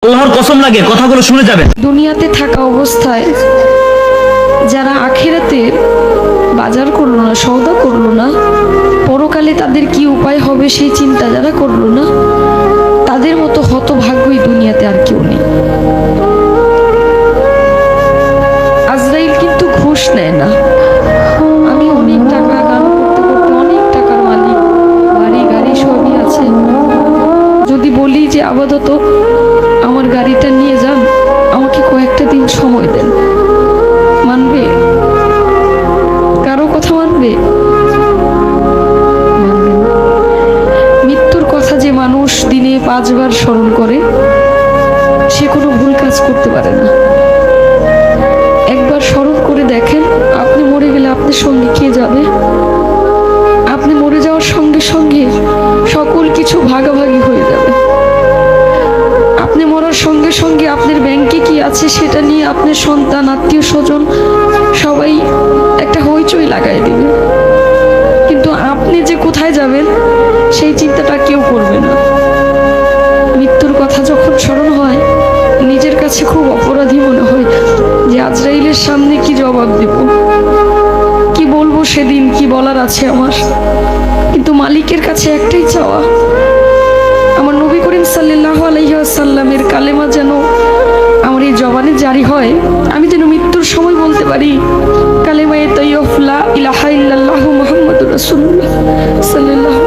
আল্লাহর কসম লাগে, কথাগুলো শুনে যাবেন। দুনিয়াতে থাকা অবস্থায় যারা আখিরাতে বাজার করলো না, সওদা করলো না, পরকালে তাদের কি উপায় হবে সেই চিন্তা যারা করলো না, তাদের মতো হতভাগ্যই দুনিয়াতে আর কেউ নেই। আজরাইল কিন্তু ঘুষ নেয় না। আমি অনেক টাকা গান করতে করতে অনেক টাকার মালিক, বাড়ি গাড়ি সবই আছে, যদি বলি যে আপাতত আমার গাড়িটা নিয়ে যান, আমাকে কয়েকটা দিন সময় দেন, মানবে? কারো কথা মানবে? মানবে না। মৃত্যুর কথা যে মানুষ দিনে 5 বার স্মরণ করে, সে কোনো ভুল কাজ করতে পারে না। একবার স্মরণ করে দেখেন, আপনি মরে গেলে আপনার সঙ্গে কে যাবে? আপনি মরে যাওয়ার সঙ্গে সঙ্গে সকল কিছু ভাগাভাগি হয়ে যাবে। আপনি মরার সঙ্গে সঙ্গে আপনার ব্যাংকে কি আছে সেটা নিয়ে আপনার সন্তান, আত্মীয় স্বজন সবাই একটা হইচই লাগাই দিবে, কিন্তু আপনি যে কোথায় যাবেন সেই চিন্তাটা কেউ করবে না। মৃত্যুর কথা যখন স্মরণ হয়, নিজের কাছে খুব অপরাধী মনে হয় যে আজরাইলের সামনে কি জবাব দেব, কি বলবো সেদিন, কি বলার আছে আমার। কিন্তু মালিকের কাছে একটাই চাওয়া, আমার নবী করিম সাল্লাল্লাহু আলাইহি ওয়াসাল্লামের কালেমা যেন আমার এই জবানে জারি হয়, আমি যেন মৃত্যুর সময় বলতে পারি কালেমায়ে তাইয়্যিব লা ইলাহা ইল্লাল্লাহু মুহাম্মাদুর রাসূলুল্লাহ সাল্লাল্লাহু